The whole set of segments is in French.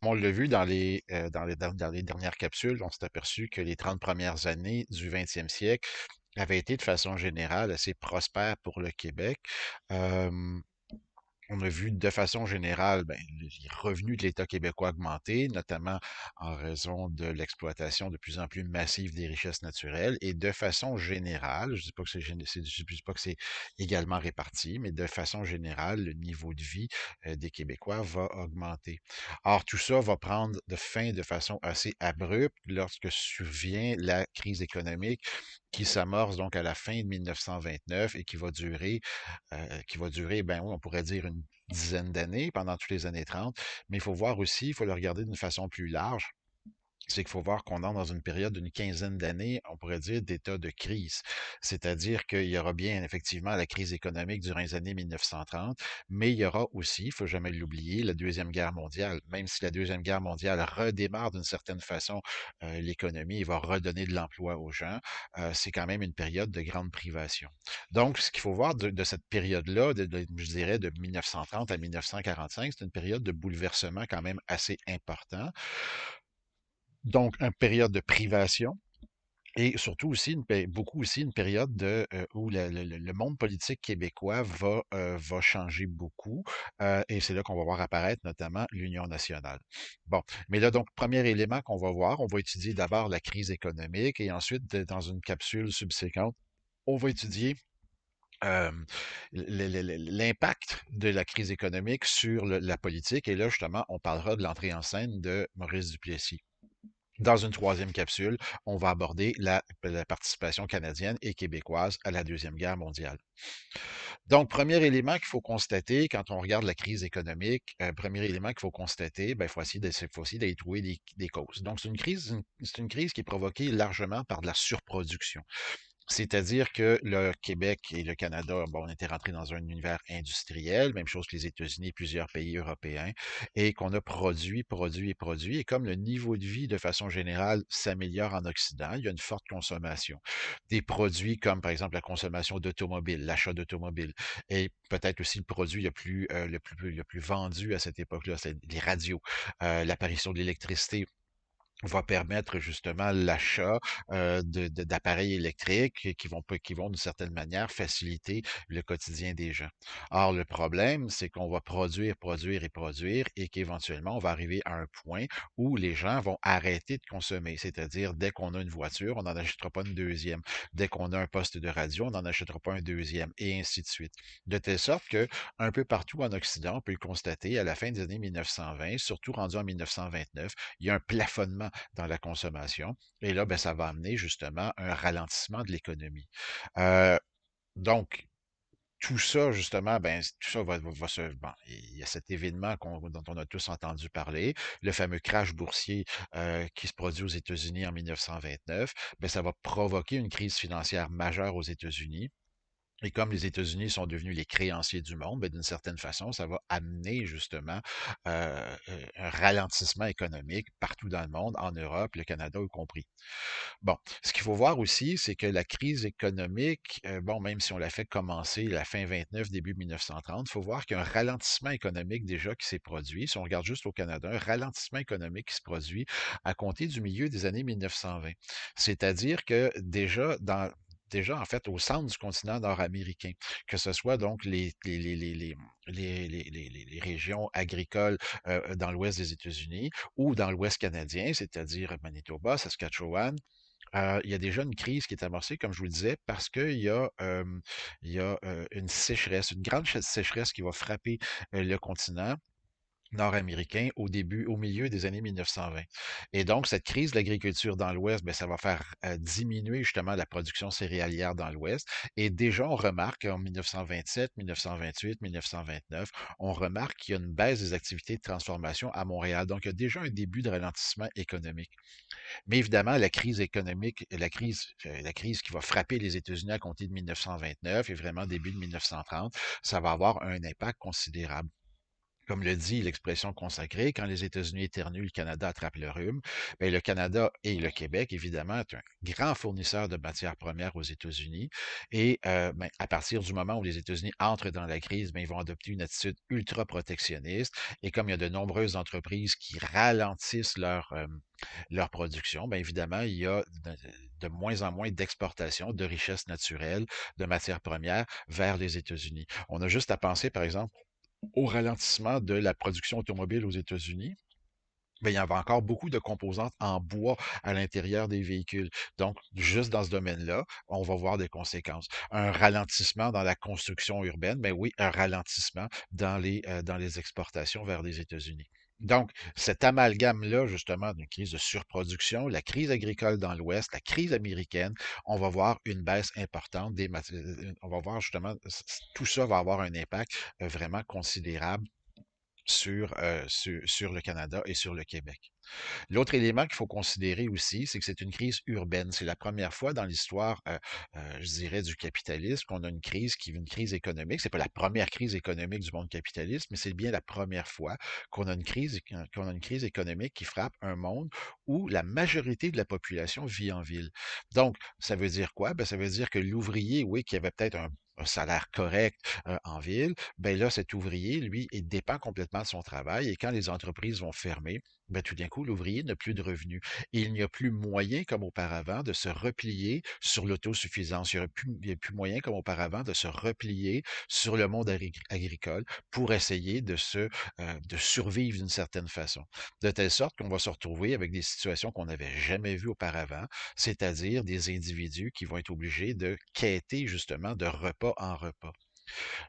on l'a vu dans les dernières capsules, on s'est aperçu que les 30 premières années du 20e siècle avaient été de façon générale assez prospères pour le Québec. Euh, on a vu de façon générale les revenus de l'État québécois augmenter, notamment en raison de l'exploitation de plus en plus massive des richesses naturelles. Et de façon générale, je ne dis pas que je dis pas que c'est également réparti, mais de façon générale, le niveau de vie des Québécois va augmenter. Or, tout ça va prendre de fin de façon assez abrupte lorsque survient la crise économique qui s'amorce donc à la fin de 1929 et qui va durer, ben oui, on pourrait dire une dizaine d'années, pendant toutes les années 30. Mais il faut voir aussi, il faut le regarder d'une façon plus large. C'est qu'il faut voir qu'on entre dans une période d'une quinzaine d'années, on pourrait dire, d'état de crise. C'est-à-dire qu'il y aura bien effectivement la crise économique durant les années 1930, mais il y aura aussi, il ne faut jamais l'oublier, la Deuxième Guerre mondiale. Même si la Deuxième Guerre mondiale redémarre d'une certaine façon l'économie et va redonner de l'emploi aux gens, c'est quand même une période de grande privation. Donc, ce qu'il faut voir de cette période-là, je dirais de 1930 à 1945, c'est une période de bouleversement quand même assez important. Donc, une période de privation et surtout aussi, beaucoup aussi une période où le monde politique québécois va changer beaucoup. Et c'est là qu'on va voir apparaître notamment l'Union nationale. Bon, mais là, donc, premier élément qu'on va voir, on va étudier d'abord la crise économique et ensuite, dans une capsule subséquente, on va étudier euh, l'impact de la crise économique sur la politique. Et là, justement, on parlera de l'entrée en scène de Maurice Duplessis. Dans une troisième capsule, on va aborder la participation canadienne et québécoise à la Deuxième Guerre mondiale. Donc, premier élément qu'il faut constater quand on regarde la crise économique, premier élément qu'il faut constater, il faut essayer d'aller trouver des causes. Donc, c'est une crise qui est provoquée largement par de la surproduction. C'est-à-dire que le Québec et le Canada, bon, on était rentrés dans un univers industriel, même chose que les États-Unis et plusieurs pays européens, et qu'on a produit, produit et produit. Et comme le niveau de vie, de façon générale, s'améliore en Occident, il y a une forte consommation. Des produits comme, par exemple, la consommation d'automobiles, l'achat d'automobiles, et peut-être aussi le produit le plus vendu à cette époque-là, c'est les radios, l'apparition de l'électricité va permettre justement l'achat d'appareils électriques qui vont d'une certaine manière faciliter le quotidien des gens. Or, le problème, c'est qu'on va produire, produire et produire et qu'éventuellement, on va arriver à un point où les gens vont arrêter de consommer. C'est-à-dire, dès qu'on a une voiture, on n'en achètera pas une deuxième. Dès qu'on a un poste de radio, on n'en achètera pas un deuxième, et ainsi de suite. De telle sorte que, un peu partout en Occident, on peut le constater, à la fin des années 1920, surtout rendu en 1929, il y a un plafonnement dans la consommation. Et là, ça va amener justement un ralentissement de l'économie. Euh, donc, tout ça, justement, tout ça va se. Bon, il y a cet événement dont on a tous entendu parler, le fameux crash boursier qui se produit aux États-Unis en 1929. Ça va provoquer une crise financière majeure aux États-Unis. Et comme les États-Unis sont devenus les créanciers du monde, d'une certaine façon, ça va amener justement un ralentissement économique partout dans le monde, en Europe, le Canada y compris. Bon, ce qu'il faut voir aussi, c'est que la crise économique, bon, même si on l'a fait commencer la fin 29, début 1930, il faut voir qu'il y a un ralentissement économique déjà qui s'est produit. Si on regarde juste au Canada, un ralentissement économique qui se produit à compter du milieu des années 1920. C'est-à-dire que déjà, en fait, au centre du continent nord-américain, que ce soit donc les régions agricoles dans l'ouest des États-Unis ou dans l'ouest canadien, c'est-à-dire Manitoba, Saskatchewan, il y a déjà une crise qui est amorcée, comme je vous le disais, parce il y a une sécheresse, une grande sécheresse qui va frapper le continent nord-américain au milieu des années 1920. Et donc, cette crise de l'agriculture dans l'Ouest, ça va faire diminuer justement la production céréalière dans l'Ouest. Et déjà, on remarque en 1927, 1928, 1929, on remarque qu'il y a une baisse des activités de transformation à Montréal. Donc, il y a déjà un début de ralentissement économique. Mais évidemment, la crise économique, la crise qui va frapper les États-Unis à compter de 1929 et vraiment début de 1930, ça va avoir un impact considérable. Comme le dit l'expression consacrée, quand les États-Unis éternuent, le Canada attrape le rhume. Bien, le Canada et le Québec, évidemment, est un grand fournisseur de matières premières aux États-Unis. Et ben, à partir du moment où les États-Unis entrent dans la crise, ben, ils vont adopter une attitude ultra protectionniste. Et comme il y a de nombreuses entreprises qui ralentissent leur production, bien évidemment, il y a de moins en moins d'exportation de richesses naturelles, de matières premières vers les États-Unis. On a juste à penser, par exemple, au ralentissement de la production automobile aux États-Unis, ben, il y avait encore beaucoup de composantes en bois à l'intérieur des véhicules. Donc, juste dans ce domaine-là, on va voir des conséquences. Un ralentissement dans la construction urbaine, ben oui, un ralentissement dans les exportations vers les États-Unis. Donc, cet amalgame-là, justement, d'une crise de surproduction, la crise agricole dans l'Ouest, la crise américaine, on va voir une baisse importante des matières. On va voir justement, tout ça va avoir un impact vraiment considérable sur le Canada et sur le Québec. L'autre élément qu'il faut considérer aussi, c'est que c'est une crise urbaine. C'est la première fois dans l'histoire, je dirais, du capitalisme qu'on a une crise économique. C'est pas la première crise économique du monde capitaliste, mais c'est bien la première fois qu'on a une crise économique qui frappe un monde où la majorité de la population vit en ville. Donc, ça veut dire quoi? Ben, ça veut dire que l'ouvrier, oui, qui avait peut-être un salaire correct en ville, ben là, cet ouvrier, lui, il dépend complètement de son travail et quand les entreprises vont fermer, ben, tout d'un coup, l'ouvrier n'a plus de revenus. Et il n'y a plus moyen, comme auparavant, de se replier sur l'autosuffisance. Il n'y a plus moyen, comme auparavant, de se replier sur le monde agricole pour essayer de survivre d'une certaine façon. De telle sorte qu'on va se retrouver avec des situations qu'on n'avait jamais vues auparavant, c'est-à-dire des individus qui vont être obligés de quêter justement de repas en repas.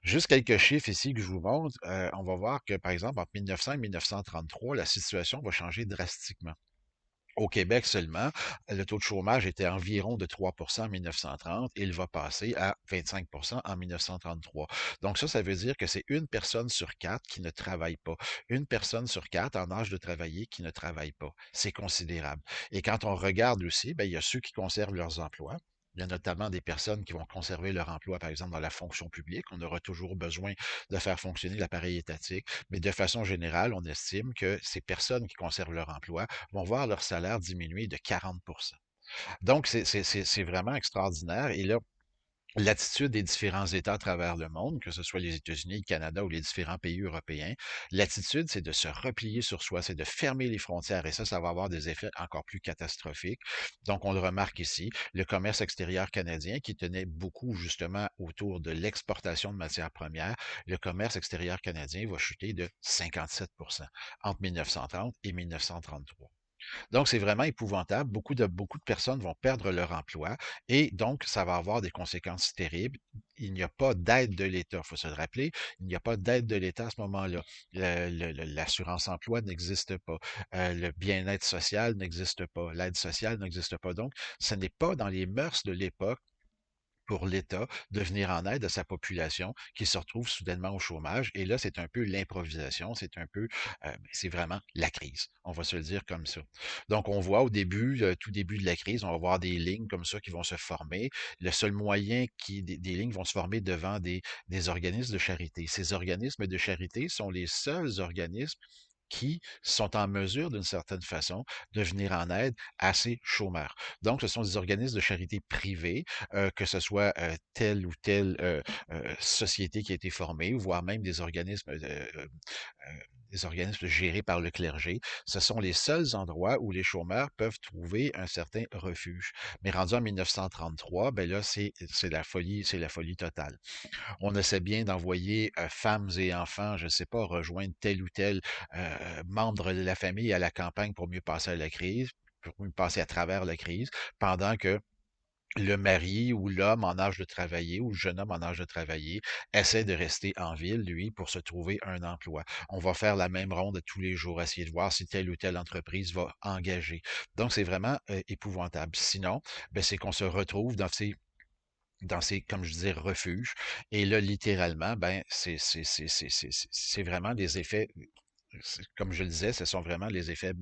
Juste quelques chiffres ici que je vous montre. On va voir que, par exemple, entre 1900 et 1933, la situation va changer drastiquement. Au Québec seulement, le taux de chômage était environ de 3 en 1930 et il va passer à 25 en 1933. Donc ça veut dire que c'est une personne sur quatre qui ne travaille pas. Une personne sur quatre en âge de travailler qui ne travaille pas. C'est considérable. Et quand on regarde aussi, ben, il y a ceux qui conservent leurs emplois. Il y a notamment des personnes qui vont conserver leur emploi, par exemple, dans la fonction publique. On aura toujours besoin de faire fonctionner l'appareil étatique. Mais de façon générale, on estime que ces personnes qui conservent leur emploi vont voir leur salaire diminuer de 40. Donc, c'est vraiment extraordinaire. Et là, l'attitude des différents États à travers le monde, que ce soit les États-Unis, le Canada ou les différents pays européens, l'attitude, c'est de se replier sur soi, c'est de fermer les frontières. Et ça va avoir des effets encore plus catastrophiques. Donc, on le remarque ici, le commerce extérieur canadien, qui tenait beaucoup justement autour de l'exportation de matières premières, le commerce extérieur canadien va chuter de 57 entre 1930 et 1933. Donc, c'est vraiment épouvantable. Beaucoup de personnes vont perdre leur emploi et donc, ça va avoir des conséquences terribles. Il n'y a pas d'aide de l'État, il faut se le rappeler. Il n'y a pas d'aide de l'État à ce moment-là. L'assurance emploi n'existe pas. Le bien-être social n'existe pas. L'aide sociale n'existe pas. Donc, ce n'est pas dans les mœurs de l'époque pour l'État de venir en aide à sa population qui se retrouve soudainement au chômage. Et là, c'est un peu l'improvisation, c'est vraiment la crise. On va se le dire comme ça. Donc, on voit au début, tout début de la crise, on va voir des lignes comme ça qui vont se former. Le seul moyen des lignes vont se former devant des organismes de charité. Ces organismes de charité sont les seuls organismes qui sont en mesure, d'une certaine façon, de venir en aide à ces chômeurs. Donc, ce sont des organismes de charité privés, que ce soit telle ou telle société qui a été formée, voire même des organismes gérés par le clergé. Ce sont les seuls endroits où les chômeurs peuvent trouver un certain refuge. Mais rendu en 1933, ben là, c'est la folie totale. On essaie bien d'envoyer femmes et enfants, je ne sais pas, rejoindre tel ou tel membre de la famille à la campagne pour mieux passer à la crise, pour mieux passer à travers la crise, pendant que le mari ou l'homme en âge de travailler ou le jeune homme en âge de travailler essaie de rester en ville, lui, pour se trouver un emploi. On va faire la même ronde tous les jours, essayer de voir si telle ou telle entreprise va engager. Donc, c'est vraiment épouvantable. Sinon, ben, c'est qu'on se retrouve dans ces, comme je disais, refuges. Et là, littéralement, ben, c'est vraiment des effets, comme je le disais, ce sont vraiment les effets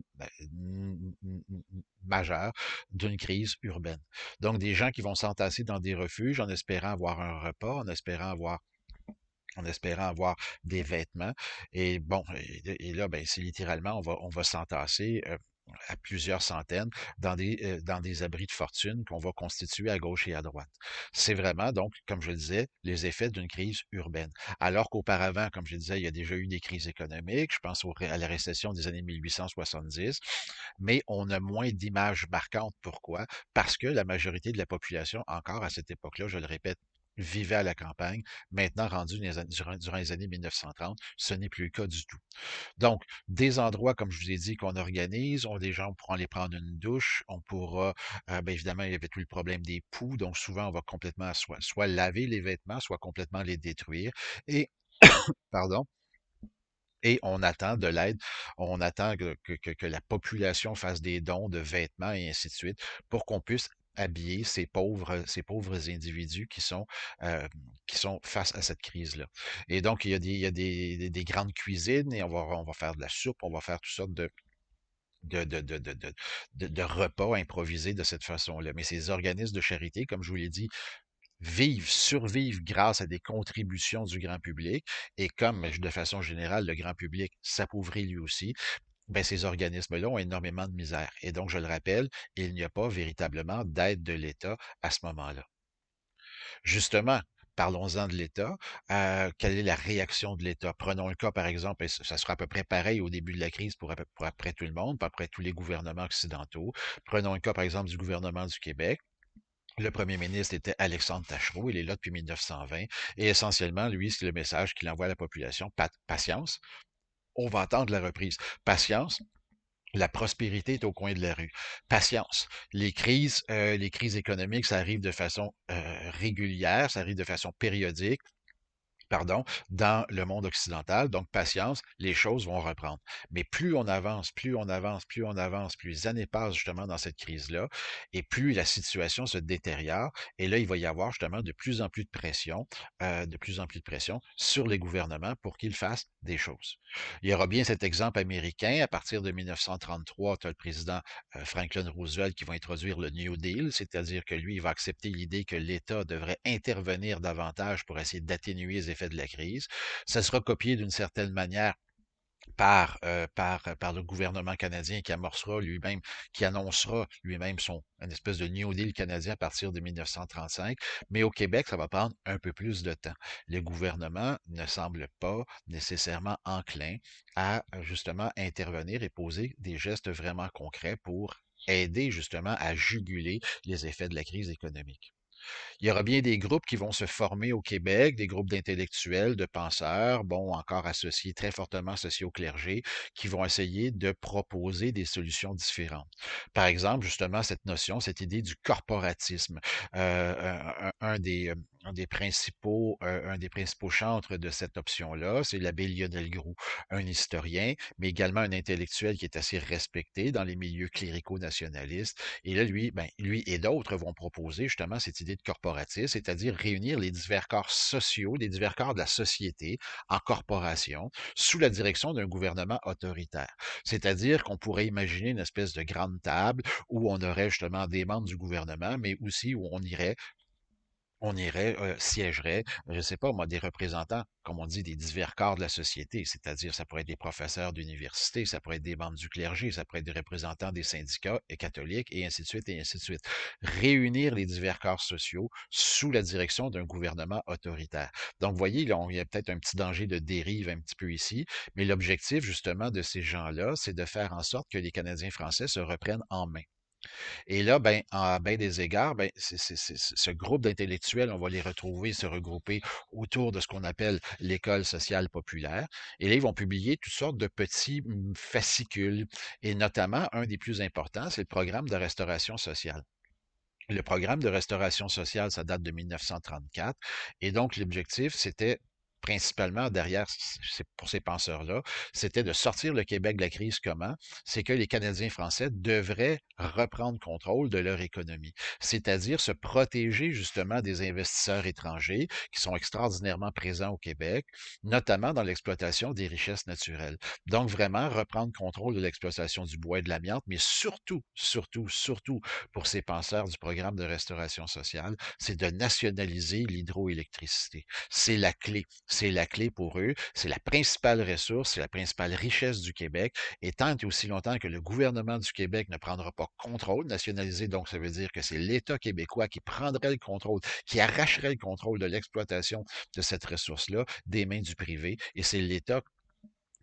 majeurs d'une crise urbaine. Donc, des gens qui vont s'entasser dans des refuges en espérant avoir un repas, en espérant avoir en espérant avoir des vêtements. Et bon, et là, ben, c'est littéralement, on va s'entasser à plusieurs centaines dans des abris de fortune qu'on va constituer à gauche et à droite. C'est vraiment, donc, comme je le disais, les effets d'une crise urbaine. Alors qu'auparavant, comme je le disais, il y a déjà eu des crises économiques, je pense à la récession des années 1870, mais on a moins d'images marquantes. Pourquoi? Parce que la majorité de la population, encore à cette époque-là, je le répète, vivait à la campagne. Maintenant, rendu durant les années 1930, ce n'est plus le cas du tout. Donc, des endroits, comme je vous ai dit, qu'on organise, des gens pourront aller prendre une douche, on pourra, bien évidemment, il y avait tout le problème des poux, donc souvent, on va complètement soit laver les vêtements, soit complètement les détruire. Et, pardon, et on attend de l'aide, on attend que la population fasse des dons de vêtements et ainsi de suite pour qu'on puisse habiller ces pauvres individus euh, qui sont face à cette crise-là. Et donc, il y a des grandes cuisines et on va faire de la soupe, on va faire toutes sortes de, de, de, de, de, de repas improvisés de cette façon-là. Mais ces organismes de charité, comme je vous l'ai dit, survivent grâce à des contributions du grand public. Et comme de façon générale, le grand public s'appauvrit lui aussi, ben, ces organismes-là ont énormément de misère. Et donc, je le rappelle, il n'y a pas véritablement d'aide de l'État à ce moment-là. Justement, parlons-en de l'État. Quelle est la réaction de l'État? Prenons le cas, par exemple, et ça sera à peu près pareil au début de la crise pour après tout le monde, pour après tous les gouvernements occidentaux. Prenons le cas, par exemple, du gouvernement du Québec. Le premier ministre était Alexandre Tachereau. Il est là depuis 1920. Et essentiellement, lui, c'est le message qu'il envoie à la population. Patience, on va attendre la reprise. Patience, la prospérité est au coin de la rue. Patience. Les crises économiques, ça arrive de façon régulière, ça arrive de façon périodique, pardon, dans le monde occidental. Donc, patience, les choses vont reprendre. Mais plus on avance, plus on avance, plus on avance, plus les années passent justement dans cette crise-là, et plus la situation se détériore. Et là, il va y avoir justement de plus en plus de pression sur les gouvernements pour qu'ils fassent des choses. Il y aura bien cet exemple américain. À partir de 1933, tu as le président Franklin Roosevelt qui va introduire le New Deal, c'est-à-dire que lui, il va accepter l'idée que l'État devrait intervenir davantage pour essayer d'atténuer les effets de la crise. Ça sera copié d'une certaine manière par le gouvernement canadien qui amorcera lui-même, qui annoncera lui-même son une espèce de New Deal canadien à partir de 1935. Mais au Québec, ça va prendre un peu plus de temps. Le gouvernement ne semble pas nécessairement enclin à justement intervenir et poser des gestes vraiment concrets pour aider justement à juguler les effets de la crise économique. Il y aura bien des groupes qui vont se former au Québec, des groupes d'intellectuels, de penseurs, bon, encore associés, très fortement associés au clergé, qui vont essayer de proposer des solutions différentes. Par exemple, justement, cette notion, cette idée du corporatisme. Un des principaux chantres de cette option-là, c'est l'abbé Lionel Groux, un historien, mais également un intellectuel qui est assez respecté dans les milieux cléricaux-nationalistes. Et là, lui et d'autres vont proposer justement cette idée de corporatisme, c'est-à-dire réunir les divers corps sociaux, les divers corps de la société en corporation sous la direction d'un gouvernement autoritaire. C'est-à-dire qu'on pourrait imaginer une espèce de grande table où on aurait justement des membres du gouvernement, mais aussi où siégerait, je ne sais pas moi, des représentants, comme on dit, des divers corps de la société, c'est-à-dire ça pourrait être des professeurs d'université, ça pourrait être des membres du clergé, ça pourrait être des représentants des syndicats et catholiques, et ainsi de suite, et ainsi de suite. Réunir les divers corps sociaux sous la direction d'un gouvernement autoritaire. Donc, vous voyez, là, il y a peut-être un petit danger de dérive un petit peu ici, mais l'objectif, justement, de ces gens-là, c'est de faire en sorte que les Canadiens français se reprennent en main. Et là, ben, à bien des égards, ben, ce groupe d'intellectuels, on va les retrouver, se regrouper autour de ce qu'on appelle l'école sociale populaire. Et là, ils vont publier toutes sortes de petits fascicules. Et notamment, un des plus importants, c'est le programme de restauration sociale. Le programme de restauration sociale, ça date de 1934. Et donc, l'objectif, c'était principalement derrière, pour ces penseurs-là, c'était de sortir le Québec de la crise comment? C'est que les Canadiens français devraient reprendre contrôle de leur économie, c'est-à-dire se protéger justement des investisseurs étrangers qui sont extraordinairement présents au Québec, notamment dans l'exploitation des richesses naturelles. Donc, vraiment reprendre contrôle de l'exploitation du bois et de l'amiante, mais surtout, surtout, surtout, pour ces penseurs du programme de restauration sociale, c'est de nationaliser l'hydroélectricité. C'est la clé. c'est la clé pour eux, c'est la principale ressource, c'est la principale richesse du Québec. Et tant et aussi longtemps que le gouvernement du Québec ne prendra pas contrôle, nationalisé, donc ça veut dire que c'est l'État québécois qui prendrait le contrôle, qui arracherait le contrôle de l'exploitation de cette ressource-là des mains du privé, et c'est l'État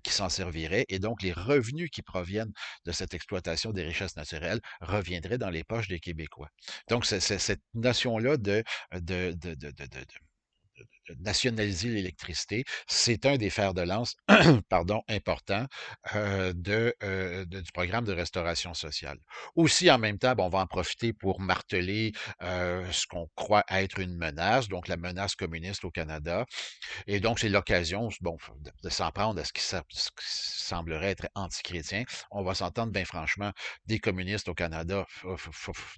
qui s'en servirait, et donc les revenus qui proviennent de cette exploitation des richesses naturelles reviendraient dans les poches des Québécois. Donc, c'est cette notion-là de nationaliser l'électricité, c'est un des fers de lance, pardon, importants du programme de restauration sociale. Aussi, en même temps, bon, on va en profiter pour marteler ce qu'on croit être une menace, donc la menace communiste au Canada. Et donc, c'est l'occasion, bon, de s'en prendre à ce qui semblerait être antichrétien. On va s'entendre, bien franchement, des communistes au Canada,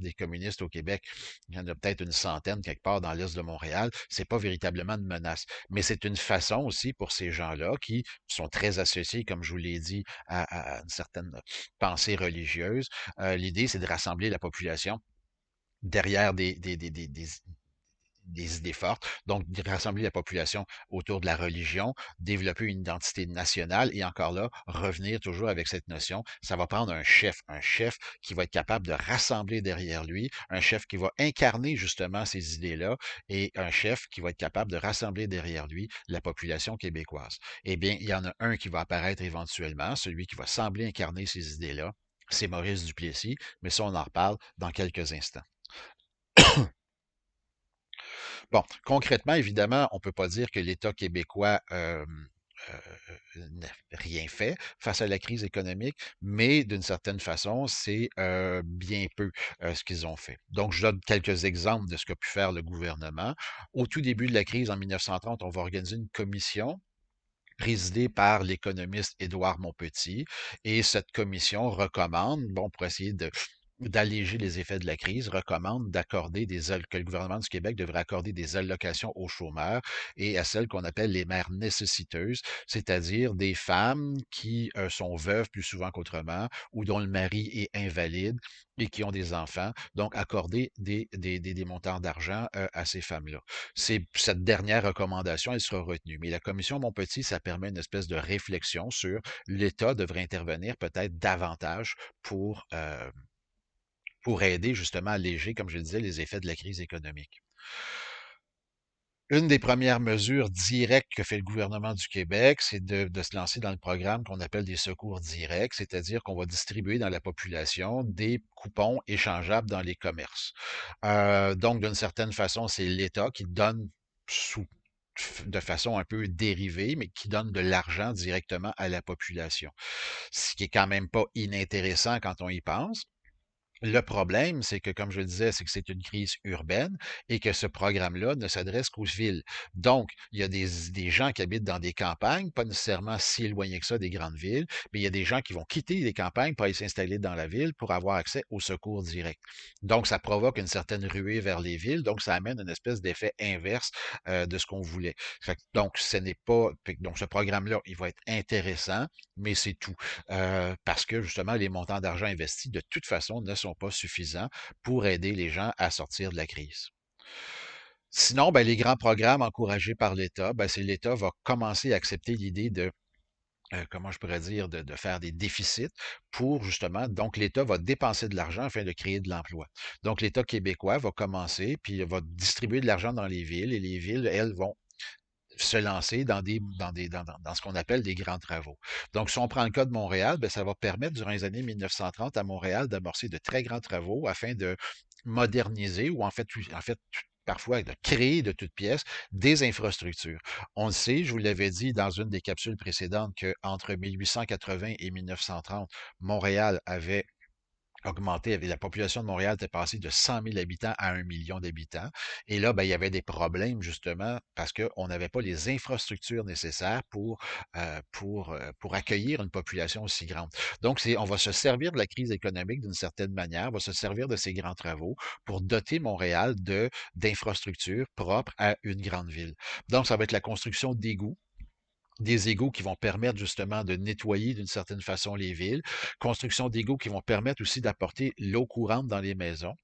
des communistes au Québec, il y en a peut-être une centaine quelque part dans l'est de Montréal. C'est pas véritablement une menace, mais c'est une façon aussi pour ces gens-là qui sont très associés, comme je vous l'ai dit, à une certaine pensée religieuse. L'idée, c'est de rassembler la population derrière des idées fortes, donc de rassembler la population autour de la religion, développer une identité nationale et encore là, revenir toujours avec cette notion, ça va prendre un chef qui va être capable de rassembler derrière lui, un chef qui va incarner justement ces idées-là et un chef qui va être capable de rassembler derrière lui la population québécoise. Eh bien, il y en a un qui va apparaître éventuellement, celui qui va sembler incarner ces idées-là, c'est Maurice Duplessis, mais ça, on en reparle dans quelques instants. Bon, concrètement, évidemment, on ne peut pas dire que l'État québécois n'a rien fait face à la crise économique, mais d'une certaine façon, c'est bien peu ce qu'ils ont fait. Donc, je donne quelques exemples de ce qu'a pu faire le gouvernement. Au tout début de la crise, en 1930, on va organiser une commission présidée par l'économiste Édouard Montpetit. Et cette commission recommande, bon, pour essayer d'alléger les effets de la crise, recommande d'accorder que le gouvernement du Québec devrait accorder des allocations aux chômeurs et à celles qu'on appelle les mères nécessiteuses, c'est-à-dire des femmes qui sont veuves plus souvent qu'autrement ou dont le mari est invalide et qui ont des enfants, donc accorder des montants d'argent à ces femmes-là. Cette dernière recommandation, elle sera retenue. Mais la commission Montpetit, ça permet une espèce de réflexion sur l'État devrait intervenir peut-être davantage pour aider justement à alléger, comme je le disais, les effets de la crise économique. Une des premières mesures directes que fait le gouvernement du Québec, c'est de se lancer dans le programme qu'on appelle des secours directs, c'est-à-dire qu'on va distribuer dans la population des coupons échangeables dans les commerces. Donc, d'une certaine façon, c'est l'État qui donne de façon un peu dérivée, mais qui donne de l'argent directement à la population. Ce qui est quand même pas inintéressant quand on y pense. Le problème, c'est que, comme je le disais, c'est que c'est une crise urbaine et que ce programme-là ne s'adresse qu'aux villes. Donc, il y a des gens qui habitent dans des campagnes, pas nécessairement si éloignés que ça des grandes villes, mais il y a des gens qui vont quitter les campagnes pour aller s'installer dans la ville pour avoir accès aux secours directs. Donc, ça provoque une certaine ruée vers les villes, donc ça amène une espèce d'effet inverse de ce qu'on voulait. Donc, ce n'est pas. Donc, ce programme-là, il va être intéressant, mais c'est tout. Parce que justement, les montants d'argent investis, de toute façon, ne sont pas suffisants pour aider les gens à sortir de la crise. Sinon, ben, les grands programmes encouragés par l'État, ben, c'est l'État va commencer à accepter l'idée comment je pourrais dire, de faire des déficits pour justement, donc l'État va dépenser de l'argent afin de créer de l'emploi. Donc l'État québécois va commencer, puis va distribuer de l'argent dans les villes, et les villes, elles, vont se lancer dans ce qu'on appelle des grands travaux. Donc, si on prend le cas de Montréal, ben, ça va permettre, durant les années 1930 à Montréal, d'amorcer de très grands travaux afin de moderniser ou en fait parfois de créer de toutes pièces des infrastructures. On le sait, je vous l'avais dit dans une des capsules précédentes, qu'entre 1880 et 1930, Montréal avait augmenté, la population de Montréal était passée de 100 000 habitants à 1 million d'habitants. Et là, ben, il y avait des problèmes justement parce qu'on n'avait pas les infrastructures nécessaires pour accueillir une population aussi grande. Donc, on va se servir de la crise économique d'une certaine manière, on va se servir de ces grands travaux pour doter Montréal d'infrastructures propres à une grande ville. Donc, ça va être la construction d'égouts, des égouts qui vont permettre justement de nettoyer d'une certaine façon les villes, construction d'égouts qui vont permettre aussi d'apporter l'eau courante dans les maisons.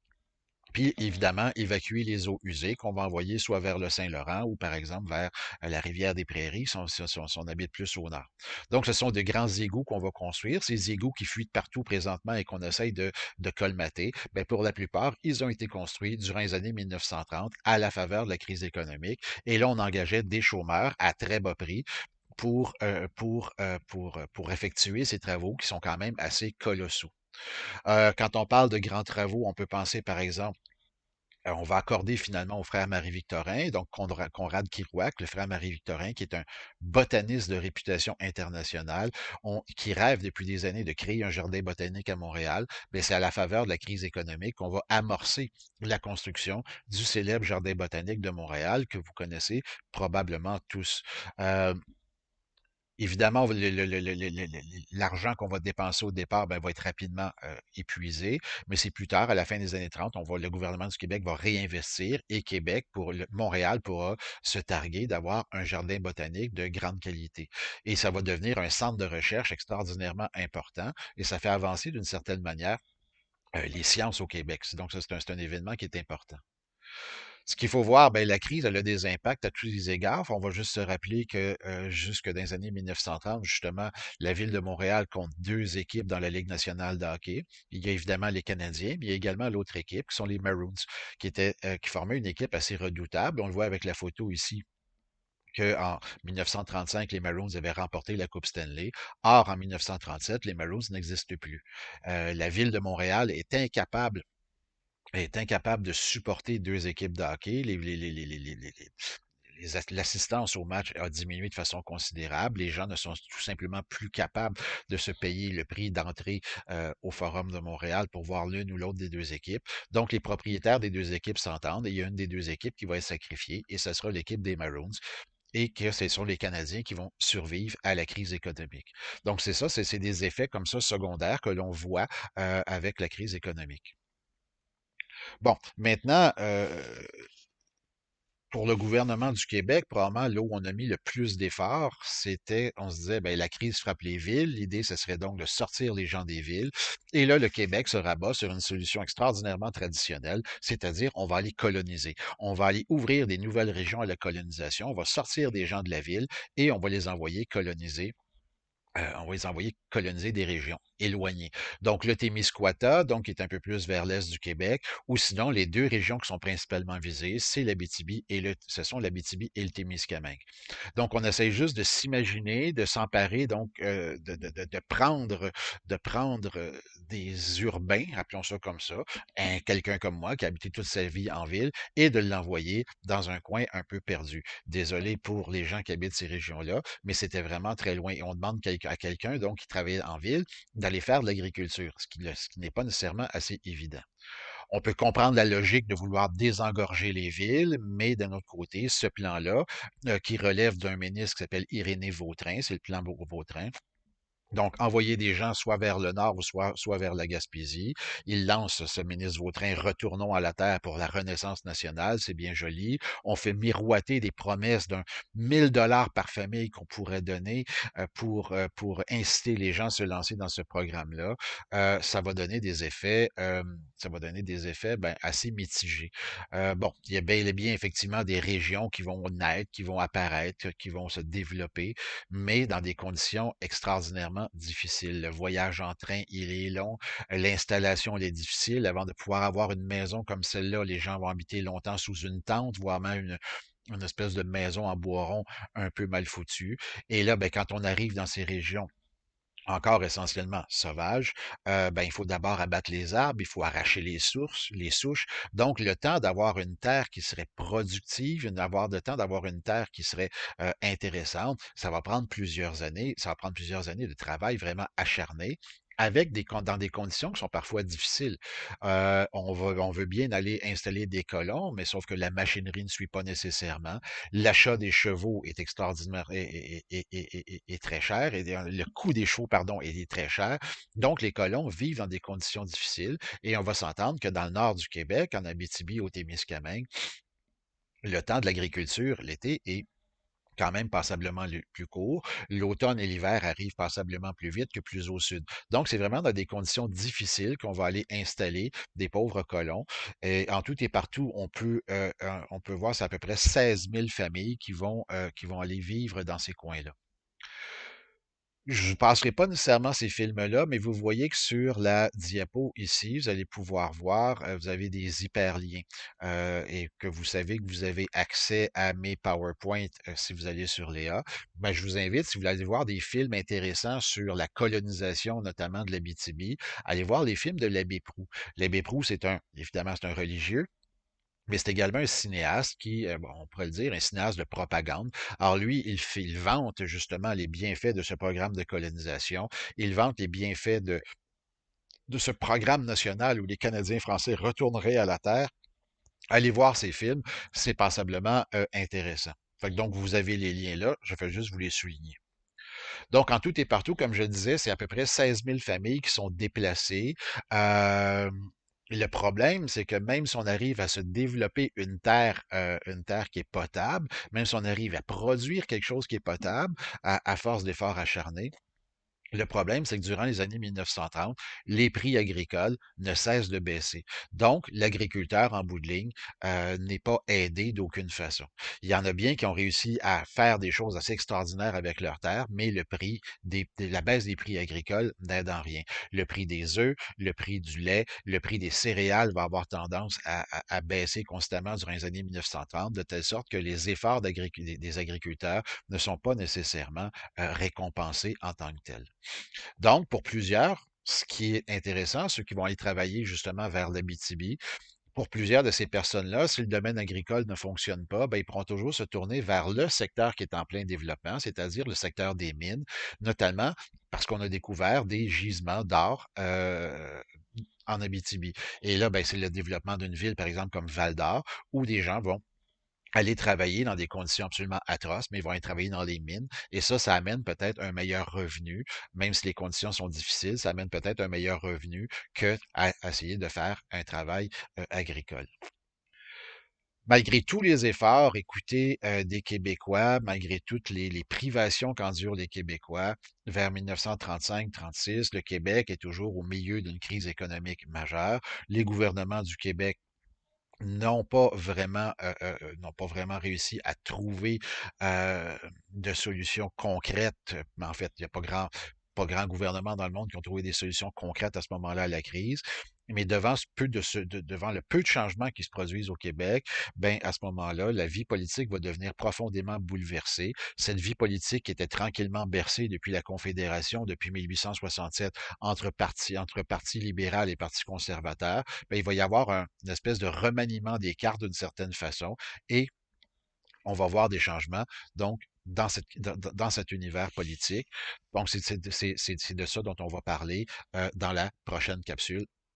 Puis, évidemment, évacuer les eaux usées qu'on va envoyer soit vers le Saint-Laurent ou, par exemple, vers la rivière des Prairies, si on habite plus au nord. Donc, ce sont de grands égouts qu'on va construire. Ces égouts qui fuient de partout présentement et qu'on essaye de colmater, bien, pour la plupart, ils ont été construits durant les années 1930 à la faveur de la crise économique. Et là, on engageait des chômeurs à très bas prix pour effectuer ces travaux qui sont quand même assez colossaux. Quand on parle de grands travaux, on peut penser, par exemple, on va accorder finalement au frère Marie-Victorin, donc Conrad Kirouac, le frère Marie-Victorin, qui est un botaniste de réputation internationale, qui rêve depuis des années de créer un jardin botanique à Montréal. Mais c'est à la faveur de la crise économique qu'on va amorcer la construction du célèbre jardin botanique de Montréal que vous connaissez probablement tous. Euh, Évidemment, l'argent qu'on va dépenser au départ ben, va être rapidement épuisé, mais c'est plus tard, à la fin des années 30, le gouvernement du Québec va réinvestir et Québec, Montréal pourra se targuer d'avoir un jardin botanique de grande qualité. Et ça va devenir un centre de recherche extraordinairement important et ça fait avancer d'une certaine manière les sciences au Québec. Donc, ça, c'est un événement qui est important. Ce qu'il faut voir, ben, la crise, elle a des impacts à tous les égards. On va juste se rappeler que jusque dans les années 1930, justement, la ville de Montréal compte deux équipes dans la Ligue nationale de hockey. Il y a évidemment les Canadiens, mais il y a également l'autre équipe, qui sont les Maroons, qui formaient une équipe assez redoutable. On le voit avec la photo ici qu'en 1935, les Maroons avaient remporté la Coupe Stanley. Or, en 1937, les Maroons n'existent plus. La ville de Montréal est incapable de supporter deux équipes de hockey. L'assistance au match a diminué de façon considérable. Les gens ne sont tout simplement plus capables de se payer le prix d'entrée au Forum de Montréal pour voir l'une ou l'autre des deux équipes. Donc, les propriétaires des deux équipes s'entendent et il y a une des deux équipes qui va être sacrifiée et ce sera l'équipe des Maroons et que ce sont les Canadiens qui vont survivre à la crise économique. Donc, c'est ça, c'est des effets comme ça secondaires que l'on voit avec la crise économique. Bon, maintenant, pour le gouvernement du Québec, probablement là où on a mis le plus d'efforts, c'était, on se disait, ben, la crise frappe les villes. L'idée, ce serait donc de sortir les gens des villes. Et là, le Québec se rabat sur une solution extraordinairement traditionnelle, c'est-à-dire on va aller coloniser. On va aller ouvrir des nouvelles régions à la colonisation. On va sortir des gens de la ville et on va les envoyer coloniser on va les envoyer coloniser des régions éloignées. Donc, le Témiscouata, donc, qui est un peu plus vers l'est du Québec, ou sinon, les deux régions qui sont principalement visées, c'est l'Abitibi et ce sont l'Abitibi et le Témiscamingue. Donc, on essaie juste de s'imaginer, de s'emparer, donc, de prendre des urbains, appelons ça comme ça, quelqu'un comme moi qui a habité toute sa vie en ville, et de l'envoyer dans un coin un peu perdu. Désolé pour les gens qui habitent ces régions-là, mais c'était vraiment très loin. Et on demande à quelqu'un, donc, qui travaillait en ville, d'aller faire de l'agriculture, ce qui n'est pas nécessairement assez évident. On peut comprendre la logique de vouloir désengorger les villes, mais d'un autre côté, ce plan-là, qui relève d'un ministre qui s'appelle Irénée Vautrin, c'est le plan Vautrin, donc, envoyer des gens soit vers le nord ou soit vers la Gaspésie. Il lance ce ministre Vautrin, retournons à la terre pour la renaissance nationale, c'est bien joli. On fait miroiter des promesses d'un 1000 $ par famille qu'on pourrait donner pour inciter les gens à se lancer dans ce programme-là. Ça va donner des effets, ben, assez mitigés. Bon, il y a bel et bien effectivement des régions qui vont naître, qui vont apparaître, qui vont se développer, mais dans des conditions extraordinairement difficiles. Le voyage en train, il est long. L'installation, elle est difficile. Avant de pouvoir avoir une maison comme celle-là, les gens vont habiter longtemps sous une tente, voire même une espèce de maison en bois rond un peu mal foutue. Et là, ben, quand on arrive dans ces régions encore essentiellement sauvages, ben, il faut d'abord abattre les arbres, il faut arracher les souches. Donc, le temps d'avoir une terre qui serait productive, le temps d'avoir une terre qui serait intéressante, ça va prendre plusieurs années. Ça va prendre plusieurs années de travail vraiment acharné. Dans des conditions qui sont parfois difficiles. On veut bien aller installer des colons, mais sauf que la machinerie ne suit pas nécessairement. L'achat des chevaux est extraordinaire et très cher, et le coût des chevaux, pardon, est très cher. Donc, les colons vivent dans des conditions difficiles, et on va s'entendre que dans le nord du Québec, en Abitibi, au Témiscamingue, le temps de l'agriculture, l'été, est quand même passablement plus court. L'automne et l'hiver arrivent passablement plus vite que plus au sud. Donc, c'est vraiment dans des conditions difficiles qu'on va aller installer des pauvres colons. Et en tout et partout, on peut voir, c'est à peu près 16 000 familles qui vont aller vivre dans ces coins-là. Je ne passerai pas nécessairement ces films-là, mais vous voyez que sur la diapo ici, vous allez pouvoir voir, vous avez des hyperliens et que vous savez que vous avez accès à mes PowerPoint si vous allez sur Léa. Ben, je vous invite, si vous voulez aller voir des films intéressants sur la colonisation, notamment de l'Abitibi, allez voir les films de l'abbé Proulx. L'abbé Proulx, évidemment, c'est un religieux, mais c'est également un cinéaste qui, bon, on pourrait le dire, un cinéaste de propagande. Alors lui, il vante justement les bienfaits de ce programme de colonisation. Il vante les bienfaits de ce programme national où les Canadiens français retourneraient à la terre. Allez voir ces films, c'est passablement intéressant. Fait que donc, vous avez les liens là, je fais juste vous les souligner. Donc, en tout et partout, comme je disais, c'est à peu près 16 000 familles qui sont déplacées. Euh, le problème, c'est que même si on arrive à se développer une terre qui est potable, même si on arrive à produire quelque chose qui est potable à force d'efforts acharnés, le problème, c'est que durant les années 1930, les prix agricoles ne cessent de baisser. Donc, l'agriculteur, en bout de ligne, n'est pas aidé d'aucune façon. Il y en a bien qui ont réussi à faire des choses assez extraordinaires avec leurs terres, mais la baisse des prix agricoles n'aide en rien. Le prix des œufs, le prix du lait, le prix des céréales va avoir tendance à baisser constamment durant les années 1930, de telle sorte que les efforts des agriculteurs ne sont pas nécessairement récompensés en tant que tels. Donc, pour plusieurs, ce qui est intéressant, ceux qui vont aller travailler justement vers l'Abitibi, pour plusieurs de ces personnes-là, si le domaine agricole ne fonctionne pas, ben, ils pourront toujours se tourner vers le secteur qui est en plein développement, c'est-à-dire le secteur des mines, notamment parce qu'on a découvert des gisements d'or en Abitibi. Et là, ben, c'est le développement d'une ville, par exemple, comme Val-d'Or, où des gens vont aller travailler dans des conditions absolument atroces, mais ils vont aller travailler dans les mines. Et ça amène peut-être un meilleur revenu, même si les conditions sont difficiles, ça amène peut-être un meilleur revenu que à essayer de faire un travail agricole. Malgré tous les efforts, écoutez, des Québécois, malgré toutes les privations qu'endurent les Québécois, vers 1935-36, le Québec est toujours au milieu d'une crise économique majeure. Les gouvernements du Québec n'ont pas vraiment réussi à trouver de solutions concrètes. Mais en fait, il n'y a pas grand gouvernement dans le monde qui ont trouvé des solutions concrètes à ce moment-là à la crise. Mais devant le peu de changements qui se produisent au Québec, ben, à ce moment-là, la vie politique va devenir profondément bouleversée. Cette vie politique qui était tranquillement bercée depuis la Confédération, depuis 1867, entre parti libéral et parti conservateur, ben, il va y avoir une espèce de remaniement des cartes d'une certaine façon et on va voir des changements, donc, dans cet univers politique. Donc, c'est de ça dont on va parler dans la prochaine capsule.